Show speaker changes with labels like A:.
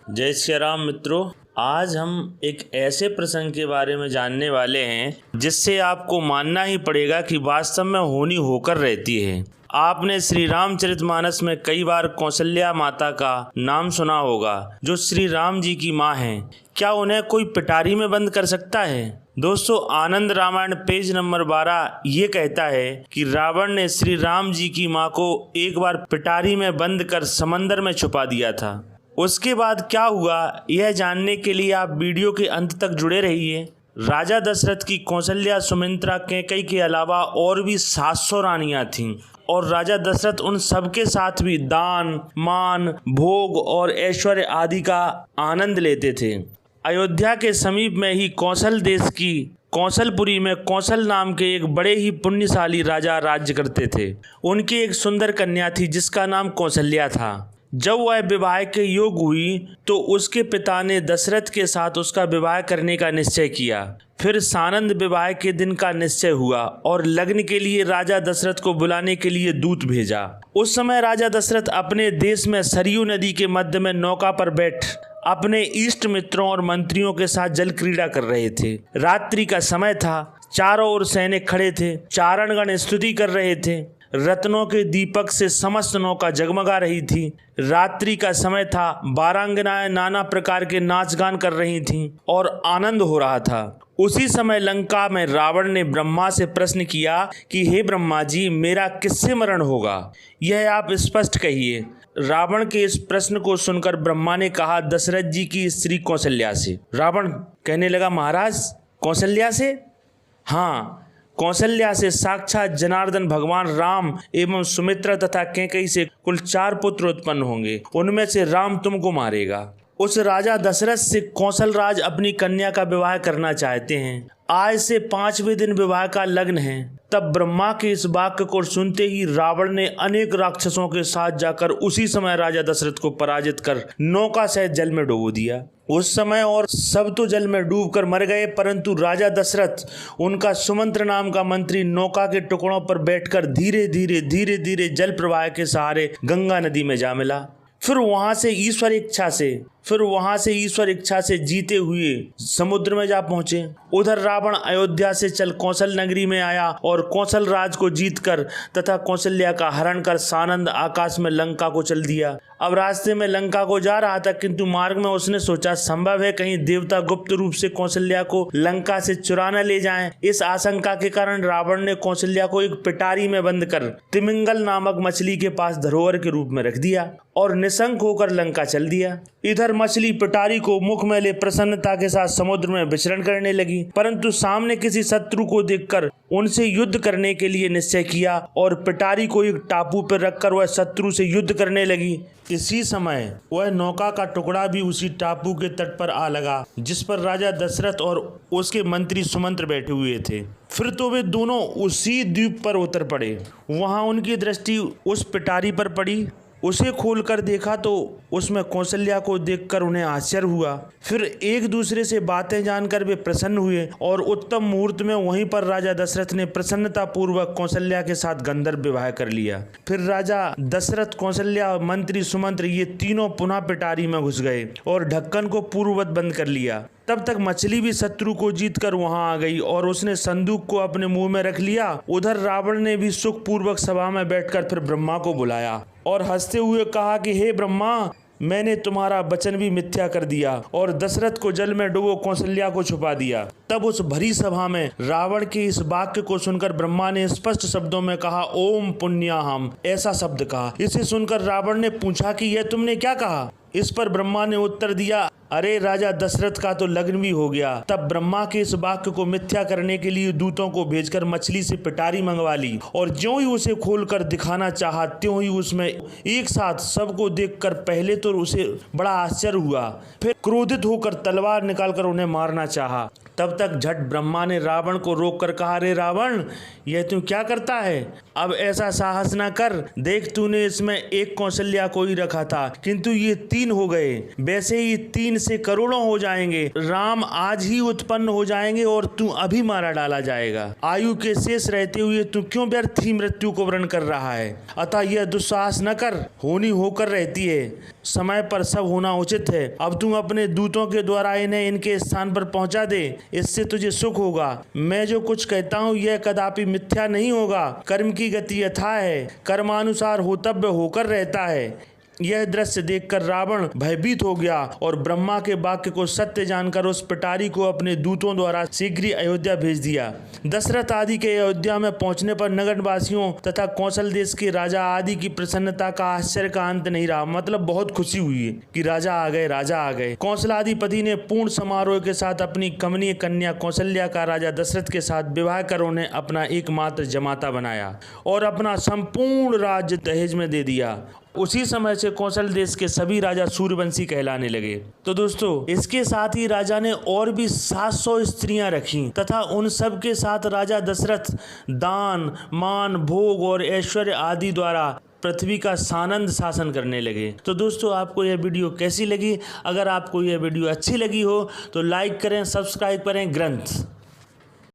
A: जय श्री राम मित्रों। आज हम एक ऐसे प्रसंग के बारे में जानने वाले हैं जिससे आपको मानना ही पड़ेगा कि वास्तव में होनी होकर रहती है। आपने श्री रामचरितमानस में कई बार कौशल्या माता का नाम सुना होगा, जो श्री राम जी की माँ हैं। क्या उन्हें कोई पिटारी में बंद कर सकता है? दोस्तों, आनंद रामायण पेज नंबर 12 ये कहता है कि रावण ने श्री राम जी की माँ को एक बार पिटारी में बंद कर समंदर में छुपा दिया था। उसके बाद क्या हुआ, यह जानने के लिए आप वीडियो के अंत तक जुड़े रहिए। राजा दशरथ की कौशल्या, सुमित्रा, कैकेयी के अलावा और भी 700 रानियां थीं और राजा दशरथ उन सबके साथ भी दान, मान, भोग और ऐश्वर्य आदि का आनंद लेते थे। अयोध्या के समीप में ही कौशल देश की कौशलपुरी में कौशल नाम के एक बड़े ही पुण्यशाली राजा राज्य करते थे। उनकी एक सुंदर कन्या थी जिसका नाम कौशल्या था। जब वह विवाह के योग हुई तो उसके पिता ने दशरथ के साथ उसका विवाह करने का निश्चय किया। फिर सानंद विवाह के दिन का निश्चय हुआ और लग्न के लिए राजा दशरथ को बुलाने के लिए दूत भेजा। उस समय राजा दशरथ अपने देश में सरयू नदी के मध्य में नौका पर बैठ अपने इष्ट मित्रों और मंत्रियों के साथ जल क्रीड़ा कर रहे थे। रात्रि का समय था, चारों ओर सैनिक खड़े थे, चारणगण स्तुति कर रहे थे, रत्नों के दीपक से समस्त नौका जगमगा रही थी। रात्रि का समय था, बारांगनाएं नाना प्रकार के नाच गान कर रही थीं और आनंद हो रहा था। उसी समय लंका में रावण ने ब्रह्मा से प्रश्न किया कि हे ब्रह्मा जी, मेरा किससे मरण होगा, यह आप स्पष्ट कहिए। रावण के इस प्रश्न को सुनकर ब्रह्मा ने कहा, दशरथ जी की स्त्री कौशल्या से। रावण कहने लगा, महाराज कौशल्या से? हाँ, कौशल्या से साक्षात जनार्दन भगवान राम एवं सुमित्रा तथा कैकेयी से कुल 4 पुत्र उत्पन्न होंगे। उनमें से राम तुमको मारेगा। उस राजा दशरथ से कौशल राज अपनी कन्या का विवाह करना चाहते हैं। आज से 5वें दिन विवाह का लग्न है। तब ब्रह्मा के इस वाक्य को सुनते ही रावण ने अनेक राक्षसों के साथ जाकर उसी समय राजा दशरथ को पराजित कर नौका सहित जल में डुबो दिया। उस समय और सब तो जल में डूबकर मर गए, परंतु राजा दशरथ, उनका सुमंत्र नाम का मंत्री, नौका के टुकड़ों पर बैठकर धीरे धीरे जल प्रवाह के सहारे गंगा नदी में जा मिला। फिर वहां से ईश्वर इच्छा से जीते हुए समुद्र में जा पहुंचे। उधर रावण अयोध्या से चल कौशल नगरी में आया और कौशल राज को जीतकर तथा कौशल्या का हरण कर सानंद आकाश में लंका को चल दिया। अब रास्ते में लंका को जा रहा था, किंतु मार्ग में उसने सोचा संभव है कहीं देवता गुप्त रूप से कौशल्या को लंका से चुरा न ले जाएं। इस आशंका के कारण रावण ने कौशल्या को एक पिटारी में बंद कर तिमिंगल नामक मछली के पास धरोहर के रूप में रख दिया और निशंक होकर लंका चल दिया। इधर मछली पिटारी को मुख में ले प्रसन्नता के साथ समुद्र में विचरण करने लगी, परंतु सामने किसी शत्रु को देखकर उनसे युद्ध करने के लिए निश्चय किया और पिटारी को एक टापू पर रखकर वह शत्रु से युद्ध करने लगी। इसी समय वह नौका का टुकड़ा भी उसी टापू के तट पर आ लगा जिस पर राजा दशरथ और उसके मंत्री सुमंत्र बैठे हुए थे। फिर तो वे दोनों उसी द्वीप पर उतर पड़े। वहां उनकी दृष्टि उस पिटारी पर पड़ी। उसे खोलकर देखा तो उसमें कौशल्या को देखकर उन्हें आश्चर्य हुआ। फिर एक दूसरे से बातें जानकर वे प्रसन्न हुए और उत्तम मुहूर्त में वहीं पर राजा दशरथ ने प्रसन्नता पूर्वक कौशल्या के साथ गंधर्व विवाह कर लिया। फिर राजा दशरथ, कौशल्या, मंत्री सुमंत्र ये तीनों पुनः पिटारी में घुस गए और ढक्कन को पूर्ववत बंद कर लिया। तब तक मछली भी शत्रु को जीतकर वहां आ गई और उसने संदूक को अपने मुंह में रख लिया। उधर रावण ने भी सुख पूर्वक सभा में बैठकर फिर ब्रह्मा को बुलाया और हंसते हुए कहा कि हे ब्रह्मा, मैंने तुम्हारा वचन भी मिथ्या कर दिया और दशरथ को जल में डुबो कौशल्या को छुपा दिया। तब उस भरी सभा में रावण के इस वाक्य को सुनकर ब्रह्मा ने स्पष्ट शब्दों में कहा, ओम पुण्याहम, ऐसा शब्द कहा। इसे सुनकर रावण ने पूछा कि यह तुमने क्या कहा? इस पर ब्रह्मा ने उत्तर दिया, अरे राजा दशरथ का तो लग्न भी हो गया। तब ब्रह्मा के इस वाक्य को मिथ्या करने के लिए दूतों को भेजकर मछली से पिटारी मंगवा ली और ज्यों ही उसे खोलकर दिखाना चाहा त्यों ही उसमें एक साथ सबको देखकर पहले तो उसे बड़ा आश्चर्य हुआ, फिर क्रोधित होकर तलवार निकालकर उन्हें मारना चाहा। तब तक झट ब्रह्मा ने रावण को रोककर कहा, रे रावण, यह तू क्या करता है? अब ऐसा साहस न कर। देख, तूने इसमें एक कौशल्या को ही रखा था, किंतु ये 3 हो गए। वैसे ही 3 से करोड़ों हो जाएंगे। राम आज ही उत्पन्न हो जाएंगे और तू अभी मारा डाला जाएगा। आयु के शेष रहते हुए तू क्यों व्यर्थ ही मृत्यु को वर्ण कर रहा है? अतः यह दुस्साहस न कर, होनी होकर रहती है। समय पर सब होना उचित है। अब तू अपने दूतों के द्वारा इन्हें इनके स्थान पर पहुंचा दे, इससे तुझे सुख होगा। मैं जो कुछ कहता हूँ यह कदापि मिथ्या नहीं होगा। कर्म की गति यथा है, कर्मानुसार होतव्य होकर रहता है। यह दृश्य देखकर रावण भयभीत हो गया और ब्रह्मा के वाक्य को सत्य जानकर उस पिटारी को अपने दूतों द्वारा शीघ्र ही अयोध्या भेज दिया। दशरथ आदि के अयोध्या में पहुंचने पर नगरवासियों तथा कौशल देश के राजा आदि की प्रसन्नता का आश्चर्य का अंत नहीं रहा। मतलब बहुत खुशी हुई कि राजा आ गए, राजा आ गए। कौशलाधिपति ने पूर्ण समारोह के साथ अपनी कमनीय कन्या कौशल्या का राजा दशरथ के साथ विवाह कर उन्हें अपना एकमात्र जमाता बनाया और अपना संपूर्ण राज्य दहेज में दे दिया। उसी समय से कौशल देश के सभी राजा सूर्यवंशी कहलाने लगे। तो दोस्तों, इसके साथ ही राजा ने और भी 700 स्त्रियां रखी तथा उन सब के साथ राजा दशरथ दान, मान, भोग और ऐश्वर्य आदि द्वारा पृथ्वी का सानंद शासन करने लगे। तो दोस्तों, आपको यह वीडियो कैसी लगी? अगर आपको यह वीडियो अच्छी लगी हो तो लाइक करें, सब्सक्राइब करें ग्रंथ।